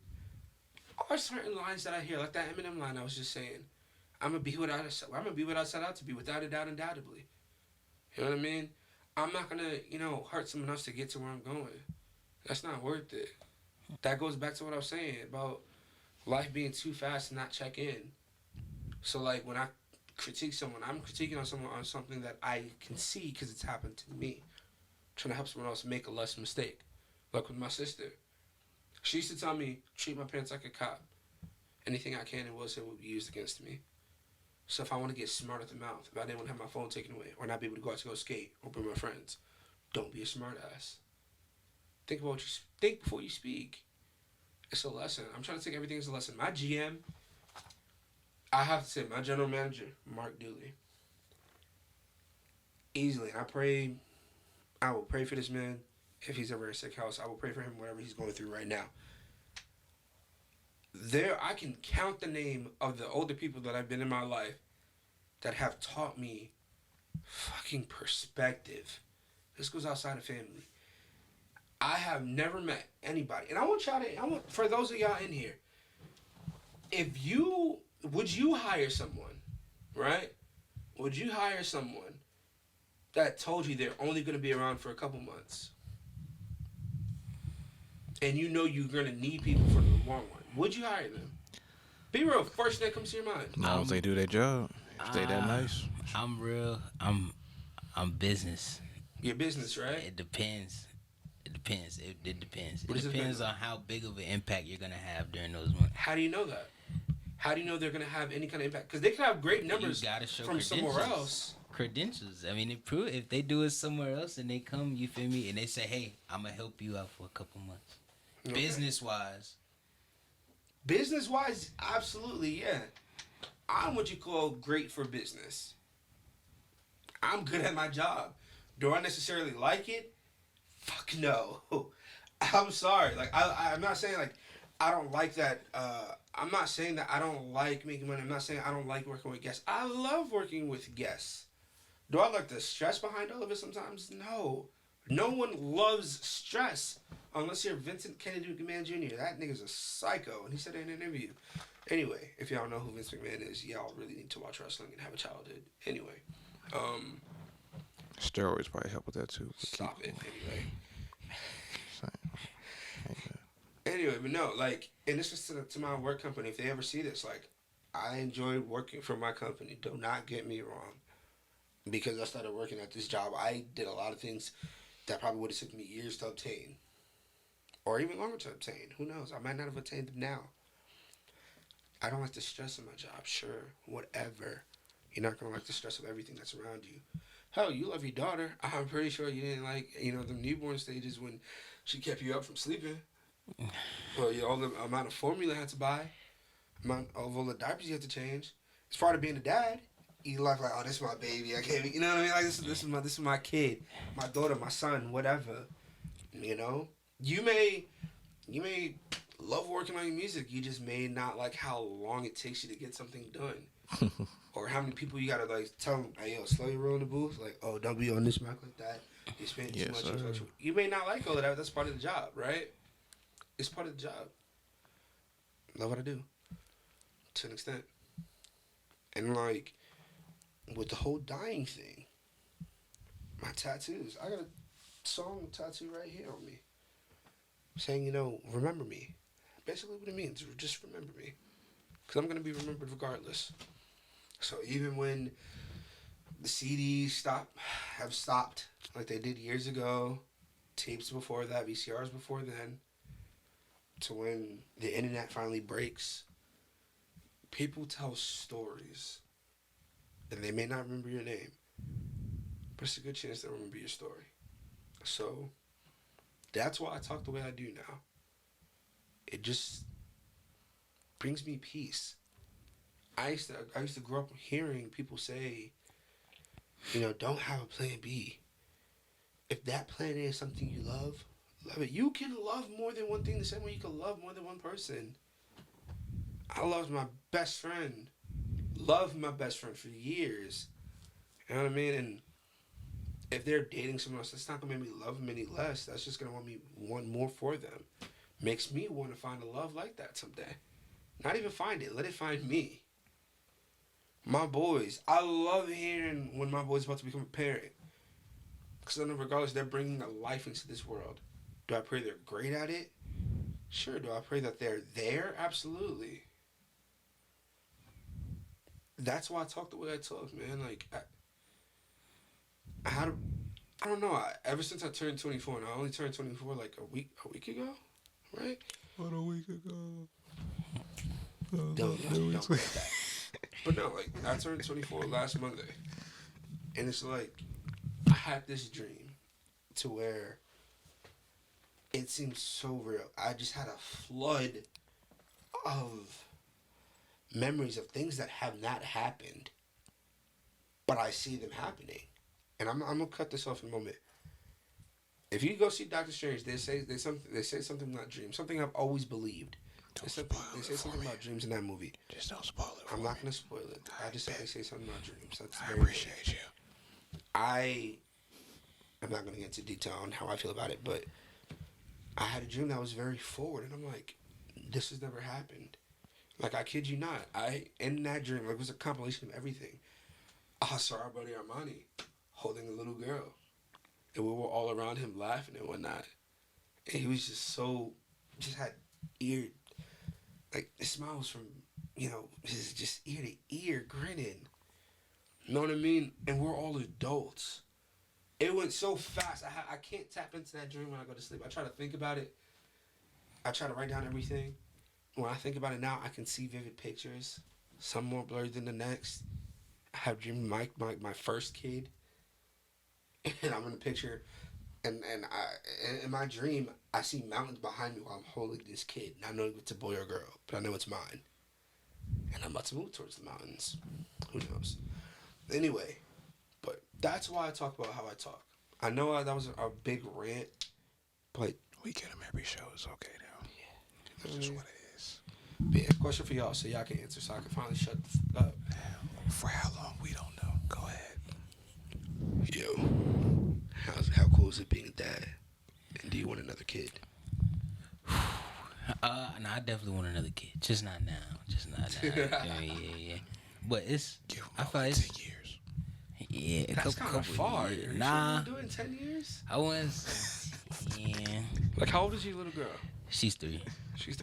are certain lines that I hear. Like that Eminem line I was just saying. I'm going to be what I set out to be without a doubt, undoubtedly. You know what I mean? I'm not going to, hurt someone else to get to where I'm going. That's not worth it. That goes back to what I was saying about life being too fast to not check in. So, like, when I critique someone, I'm critiquing on someone on something that I can see because it's happened to me. I'm trying to help someone else make a less mistake. Like with my sister. She used to tell me, treat my parents like a cop. Anything I can and will say will be used against me. So if I want to get smart at the mouth, if I didn't want to have my phone taken away, or not be able to go out to go skate, or bring my friends, don't be a smart ass. think before you speak. It's a lesson. I'm trying to take everything as a lesson. My GM, I have to say, my general manager, Mark Dooley, easily. And I will pray for this man. If he's ever in a sick house, I will pray for him, whatever he's going through right now. I can count the name of the older people that I've been in my life that have taught me fucking perspective. This goes outside of family. I have never met anybody, and I want for those of y'all in here, would you hire someone, right? Would you hire someone that told you they're only going to be around for a couple months? And you know you're going to need people for the long run. Would you hire them? Be real. First thing that comes to your mind. No, if they do their job. If they that nice. I'm real. I'm business. Your business, right? It depends. It depends. It depends. It depends on how big of an impact you're going to have during those months. How do you know that? How do you know they're going to have any kind of impact? Because they could have great numbers from somewhere else. Credentials. I mean, if they do it somewhere else and they come, you feel me, and they say, hey, I'm going to help you out for a couple months. Okay. Business-wise, absolutely, yeah. I'm what you call great for business. I'm good at my job. Do I necessarily like it? Fuck no. I'm sorry. Like, I'm not saying, like, I don't like that. I'm not saying that I don't like making money. I'm not saying I don't like working with guests. I love working with guests. Do I like the stress behind all of it sometimes? No. No one loves stress unless you're Vincent Kennedy McMahon Jr. That nigga's a psycho, and he said it in an interview. Anyway, if y'all know who Vince McMahon is, y'all really need to watch wrestling and have a childhood. Anyway, steroids probably help with that too. Stop it. Anyway, but no, like, and this is to my work company. If they ever see this, like, I enjoy working for my company. Do not get me wrong. Because I started working at this job, I did a lot of things that probably would have taken me years to obtain. Or even longer to obtain. Who knows? I might not have attained them now. I don't like the stress of my job. Sure, whatever. You're not going to like the stress of everything that's around you. Hell, you love your daughter. I'm pretty sure you didn't like, the newborn stages when she kept you up from sleeping. Or all the amount of formula I had to buy. Amount of all the diapers you had to change. It's part of being a dad. You like, oh, this is my baby. I can't, you know what I mean? Like, this is my kid, my daughter, my son, whatever. You may love working on your music. You just may not like how long it takes you to get something done, or how many people you gotta like tell them, hey, yo, slow your roll in the booth. Like, oh, don't be on this mic like that. You spend too much. You may not like all of that. That's part of the job, right? It's part of the job. Love what I do, to an extent, and like. With the whole dying thing, my tattoos. I got a song tattoo right here on me saying, remember me. Basically what it means, just remember me. Because I'm going to be remembered regardless. So even when the CDs have stopped, like they did years ago, tapes before that, VCRs before then, to when the internet finally breaks, people tell stories. And they may not remember your name, but it's a good chance they'll remember your story. So that's why I talk the way I do now. It just brings me peace. I used to grow up hearing people say, don't have a plan B. If that plan A is something you love it. You can love more than one thing the same way you can love more than one person. I loved my best friend. Loved my best friend for years. You know what I mean? And if they're dating someone else, that's not going to make me love them any less. That's just going to want more for them. Makes me want to find a love like that someday. Not even find it. Let it find me. My boys. I love hearing when my boy's about to become a parent. Because I know regardless, they're bringing a life into this world. Do I pray they're great at it? Sure. Do I pray that they're there? Absolutely. That's why I talk the way I talk, man. Like, I don't know. Ever since I turned 24, and I only turned 24 like a week ago, right? What, a week ago? Don't like that. But no, like, I turned 24 last Monday, and it's like I had this dream to where it seems so real. I just had a flood of memories of things that have not happened, but I see them happening. And I'm gonna cut this off in a moment. If you go see Doctor Strange, they say something about dreams. Something I've always believed. They say something about dreams in that movie. Just don't spoil it. I'm not gonna spoil it. I just say they say something about dreams. That's I very appreciate vague. you. I'm not gonna get into detail on how I feel about it, but I had a dream that was very forward, and I'm like, this has never happened. Like, I kid you not. In that dream, like, it was a compilation of everything. I saw our buddy Armani holding a little girl, and we were all around him laughing and whatnot. And he was just had ear, like, the smile was from, his just ear to ear grinning. You know what I mean? And we're all adults. It went so fast. I can't tap into that dream when I go to sleep. I try to think about it. I try to write down everything. When I think about it now, I can see vivid pictures. Some more blurred than the next. I have dreamed my first kid. And I'm in the picture. And in my dream, I see mountains behind me while I'm holding this kid. And I know if it's a boy or girl, but I know it's mine. And I'm about to move towards the mountains. Who knows? Anyway, but that's why I talk about how I talk. I know that was a big rant, but we get them every show. It's okay now. Yeah, that's just what it is. But yeah, question for y'all, so y'all can answer, so I can finally shut the f up. For how long we don't know. Go ahead. Yo, how cool is it being a dad? And do you want another kid? No, I definitely want another kid. Just not now. Yeah. But I feel like it's 10 years. Yeah, that's kind of far. Nah, you doing 10 years? I was. Yeah. Like, how old is your little girl? She's 3.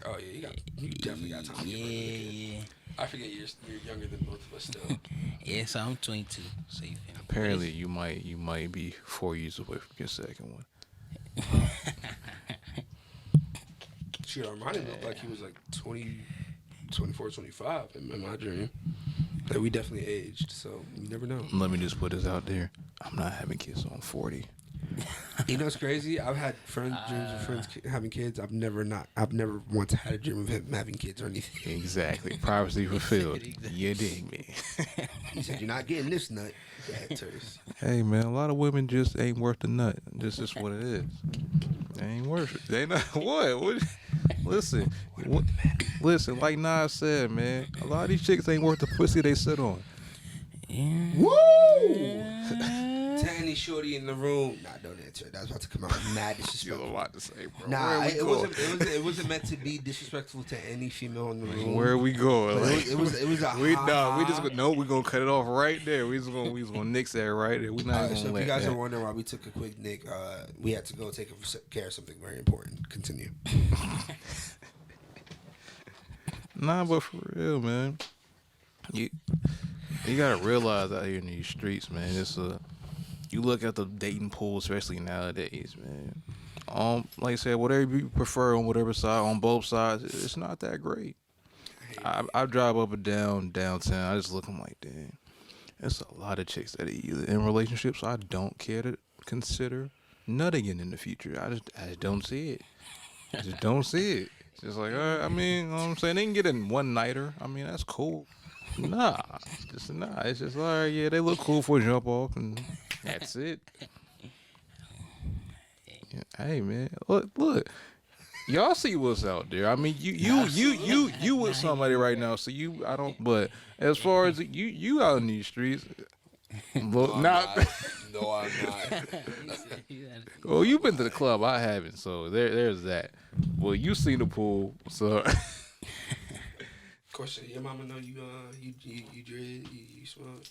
Oh yeah, you definitely got time. Yeah. I forget you're younger than both of us still. Yeah, so I'm 22. So you feel me? Apparently, you might be 4 years away from your second one. Shit, Armani looked like he was like 20, 24, 25 in my dream. Like, we definitely aged, so you never know. Let me just put this out there. I'm not having kids on 40. You know what's crazy? I've had dreams of friends having kids. I've never once had a dream of him having kids or anything. Exactly. Privacy fulfilled. You dig me. He said, "You're not getting this nut." Go ahead, Tyrese. Hey man, a lot of women just ain't worth the nut. This is what it is. They ain't worth it. They not what? Listen, listen. Like Nas said, man, a lot of these chicks ain't worth the pussy they sit on. Woo! To any shorty in the room, nah, don't answer it. That was about to come out mad disrespectful. You have a lot to say, bro. Nah, it wasn't meant to be disrespectful to any female in the room. Where are we going? Like, it was a we're gonna cut it off right there. We just gonna nix that right there. We not gonna so if let you guys that. are wondering why we took a quick nick, we had to go take care of something very important. Continue. Nah, but for real, man, you gotta realize out here in these streets, man, you look at the dating pool, especially nowadays, man. Like I said, whatever you prefer on whatever side, on both sides, it's not that great. I drive up and down downtown. I just look, I'm like, dang, there's a lot of chicks that are either in relationships I don't care to consider nutting in the future. I just don't see it. I just don't see it. It's just like, I mean, you know what I'm saying? They can get in one nighter. I mean, that's cool. Nah. It's just all right, yeah, they look cool for a jump off and that's it. Yeah, hey man, look. Y'all see what's out there. I mean, you with somebody right now, so I don't. But as far as you out in these streets, look, I'm not. Well, you've been to the club. I haven't, so there's that. Well, you seen the pool, so. Of course, your mama know you dread, you smoke.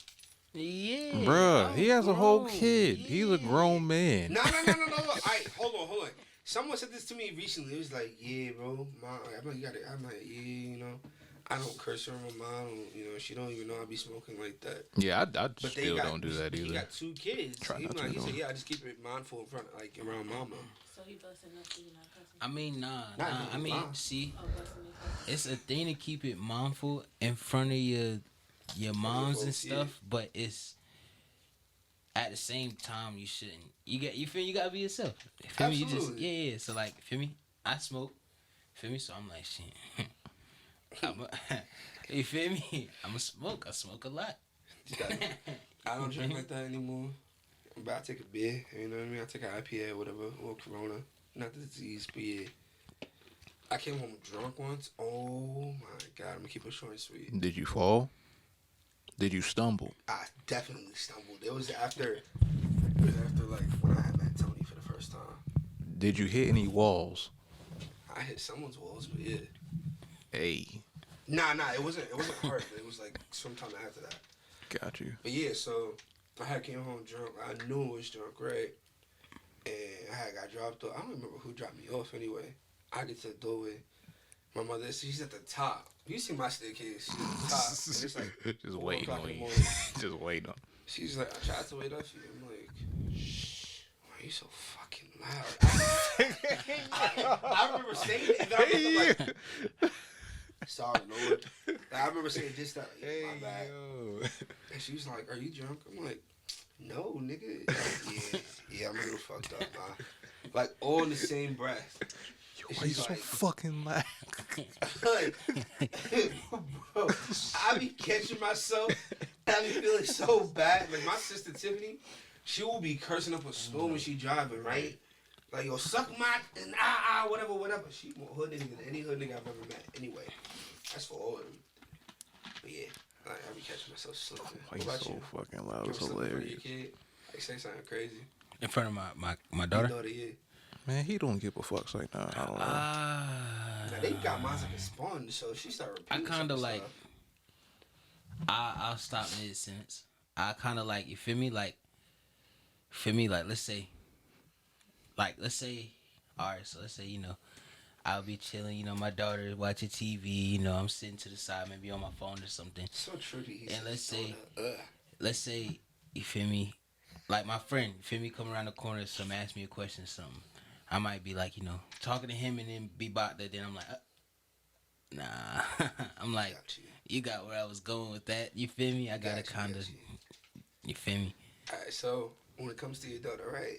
Yeah. Bruh, he has a whole kid. He's a grown man. No. Hold on. Someone said this to me recently. It was like, yeah, bro. I'm like, yeah, I don't curse her. My mom, she don't even know I be smoking like that. Yeah, I still don't do that either. He got 2 kids. Try not to, he said, yeah, I just keep it mindful in front, like around mama. So he busting up, so you're not cussing? I mean, nah. Nah, I mean, nah. see, Busting it. it's a thing to keep it mindful in front of your moms and stuff, but at the same time, you shouldn't. You feel you gotta be yourself. You feel me? You just Absolutely. yeah. So like, feel me? I smoke. Feel me? So I'm like shit. You feel me? I'm a smoke. I smoke a lot. I don't drink like that anymore. But I take a beer, you know what I mean? I take an IPA or whatever, or Corona. Not the disease, but yeah. I came home drunk once. Oh my God, I'm gonna keep it short and sweet. Did you fall? Did you stumble? I definitely stumbled. It was after like when I had met Tony for the first time. Did you hit any walls? I hit someone's walls, but yeah. Hey, Nah, it wasn't hard. It was like sometime after that. got you. But yeah, so I had came home drunk. I knew I was drunk, right? And I had got dropped off. I don't remember who dropped me off anyway. I get to the doorway. My mother, she's at the top. You see my staircase, she's at the top. And it's like Just 4 waiting o'clock on in the you. morning. Just waiting on. She's like, I tried to wait up for you. I'm like, shh, why are you so fucking loud? I remember saying it. And I remember like, sorry, Lord. Like, I remember saying just that. Like, my bad. And she was like, are you drunk? I'm like, no, nigga. Like, yeah, I'm a little fucked up, nah. Like, all in the same breath. Why you so fucking loud? Like, bro, I be catching myself. I be feeling so bad. Like, my sister Tiffany, she will be cursing up a storm when she driving, right? Like, yo, suck my, and whatever. She more hood nigga than any hood nigga I've ever met. Anyway, that's for all of them. But yeah, like, I be catching myself slipping. Why What you about so you? fucking loud? You It's ever slip in front of hilarious. your kid? Like, say something crazy. In front of my Your daughter. daughter, yeah. Man, he don't give a fuck like that. I don't know. Now, they got mine like a sponge, so she started I repeating kind of some like. stuff. I'll stop mid sentence. I kind of like, you feel me? Like, let's say, all right. So let's say, I'll be chilling. My daughter watching TV. I'm sitting to the side, maybe on my phone or something. So tricky. And let's say, you feel me? Like my friend, you feel me? Come around the corner, some ask me a question or something. I might be like, talking to him and then be about that. Then I'm like, nah. I'm like, you got where I was going with that. You feel me? I gotta kind of, you feel me? All right. So when it comes to your daughter, right?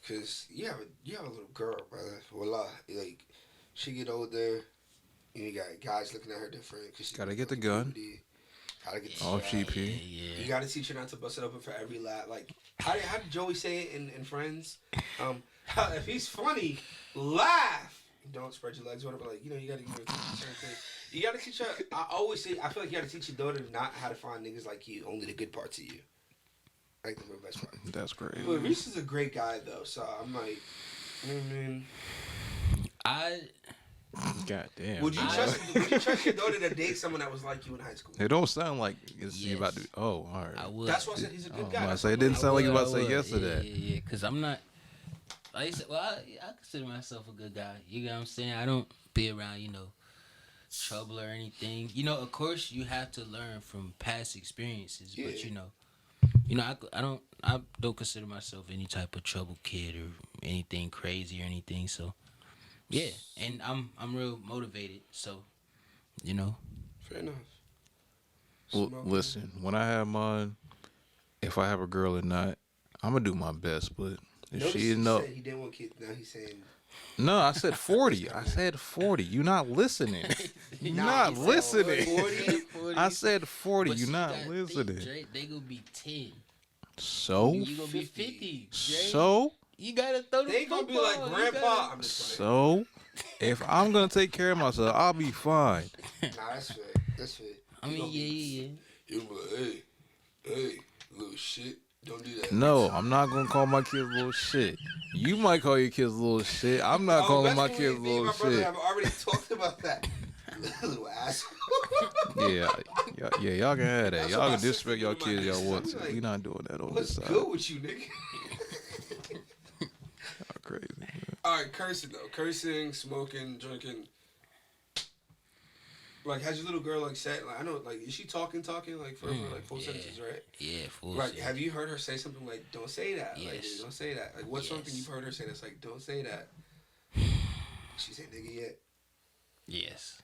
Because you have a little girl, brother. Voila. Like, she get older. You got guys looking at her different. Cause she Gotta get the gun. Gotta get the Off strap. GP. Yeah. You gotta teach her not to bust it open for every lap. Like, how did Joey say it in Friends? If he's funny, laugh. Don't spread your legs, whatever. Like, you gotta teach her certain things. You gotta teach her. I always say, I feel like you gotta teach your daughter not how to find niggas like you, only the good parts of you. Like the real best part. That's great. But Reese is a great guy though, so I'm like, God damn. would you trust your daughter to date someone that was like you in high school? It don't sound like it's you about to. Yes. Oh, all right. I would. That's why I said he's a good guy. I That's say why it didn't I'm sound like you I about to say would. yes to that. Yeah. Because I'm not. Like I said, well, I consider myself a good guy. You know what I'm saying? I don't be around, trouble or anything. Of course, you have to learn from past experiences. Yeah. But I don't consider myself any type of trouble kid or anything crazy or anything. So, yeah, and I'm real motivated. So, Fair enough. Well, Smoking. listen, when I have mine, if I have a girl or not, I'm gonna do my best. But if Notice she he no, said he didn't want kids. Now he's saying no, I said 40. I said 40. You're not listening. You're Nah, not he said listening. 40. I said 40. But You're you not gotta listening. think, Dre, they gonna be 10. So, You gonna be 50. Dre. so, You gotta throw the They gonna be football. like, You Grandpa. gotta- I'm just so, playing. if I'm gonna take care of myself, I'll be fine. Nah, that's fair. That's fair. I mean, yeah. You gonna be like, hey, little shit. Don't do that. No, I'm not gonna call my kids little shit. You might call your kids little shit. I'm not calling my best believe kids me and little my brother shit. have already talked about that. Little asshole. Yeah, y'all can have that. That's Y'all what can my disrespect sister your do to my kids y'all nieces. want I to. be like, We not doing that on What's this side. good with you, nigga? Y'all crazy. All right, cursing though. Cursing, smoking, drinking. Like, has your little girl like said? Like, I know, like, is she talking like for like full sentences, right? Yeah, full Like, shit. have you heard her say something like, "Don't say that"? Like, Yes. don't say that. Like, what's something Yes. you've heard her say that's like, "Don't say that"? She said, "Nigga, yet." Yes.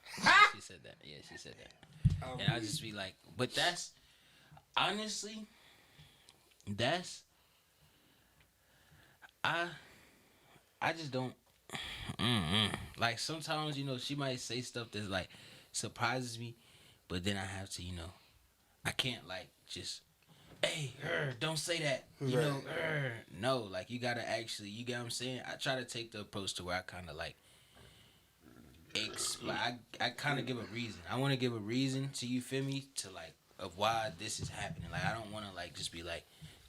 She said that. Yeah, she said that. Um, And I just be like, but that's honestly, That's I I just don't like sometimes she might say stuff that's like surprises me, but then I have to I can't like just hey don't say that no like you gotta actually you get what I'm saying. I try to take the approach to where I kind of like I kind of give a reason. I want to give a reason to you feel me to like of why this is happening. Like I don't want to like just be like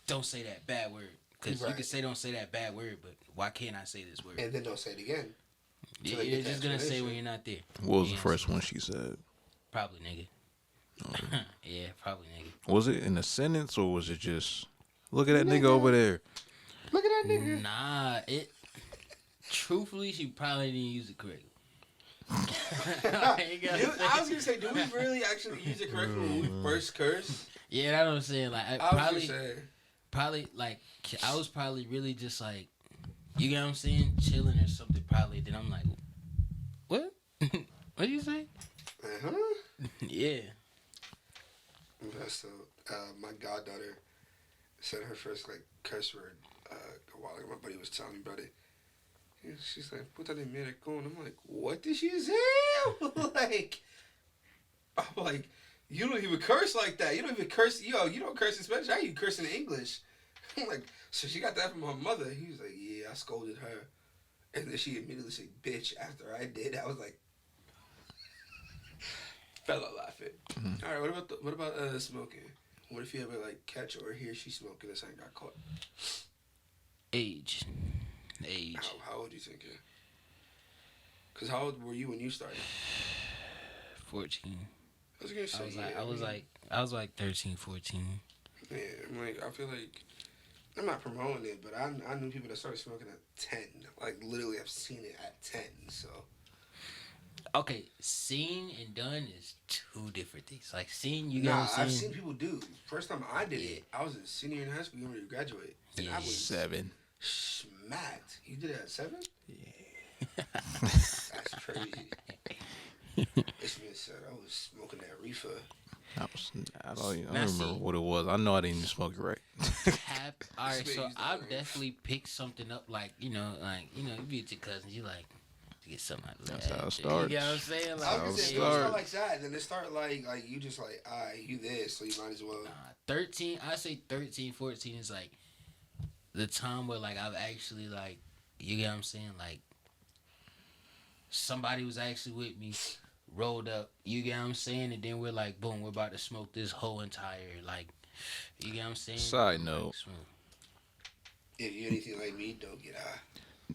don't say that bad word. Because you can say don't say that bad word, but why can't I say this word? And then don't say it again. Yeah, you're just going to say when you're not there. What was the first one she said? Probably nigga. Oh. Yeah, probably nigga. Was it in a sentence or was it just, look at that nigga over there? Look at that nigga. Nah, truthfully, she probably didn't use it correctly. I was going to say, do we really actually use it correctly when we first curse? Yeah, that's what I'm saying. Like, probably like I was probably really just like you get what I'm saying, chilling or something probably. Then I'm like, what? What do you say? Yeah. So my goddaughter said her first like curse word a while ago. My buddy was telling me about it. And she's like, "Puta de mierda con." I'm like, "What did she say?" I'm like, you don't even curse like that. You don't even curse. You don't curse in Spanish. How you curse in English? I'm like, so she got that from her mother. He was like, yeah, I scolded her. And then she immediately said, bitch, after I did. I was like, fell out laughing. Mm-hmm. All right, what about smoking? What if you ever like catch or hear she smoking and something got caught? Age. How old you thinking? Because how old were you when you started? 14. I was gonna say, I was like 13, 14. Yeah, I'm like, I feel like, I'm not promoting it, but I knew people that started smoking at 10. Like, literally, I've seen it at 10, so. Okay, seen and done is two different things. Like, seen, you know what I'm saying? I've seen people do. First time I did it, I was a senior in high school, you ready to graduate. And I was 7. Smacked. You did it at 7? Yeah. That's crazy. It's been said I was smoking that reefer. I don't remember what it was. I know I didn't even smoke it right. All right, so I've definitely picked something up you be with your cousins, you like to get something out of that. That's how it starts. You know what I'm saying? Like, I was gonna say, it start like that, and then it start like you just like, you this, so you might as well. 13, I say 13, 14 is like the time where like I've actually like, you get what I'm saying? Like somebody was actually with me. Rolled up, you get what I'm saying, and then we're like, boom, we're about to smoke this whole entire like, you get what I'm saying. Side note: if you're anything like me, don't get high.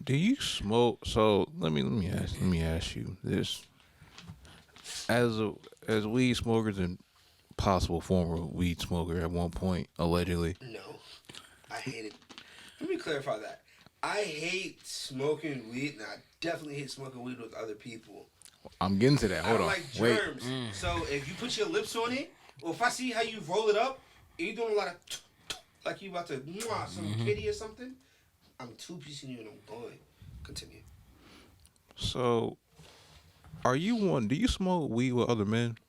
Do you smoke? So let me ask you this: as weed smokers and possible former weed smoker at one point, allegedly. No, I hate it. Let me clarify that. I hate smoking weed, and I definitely hate smoking weed with other people. I'm getting to that. Hold on. Like germs. Wait. So if you put your lips on it, or if I see how you roll it up, and you're doing a lot of like you about to some kitty or something, I'm too piecing you and I'm going. Continue. So, are you one? Do you smoke weed with other men?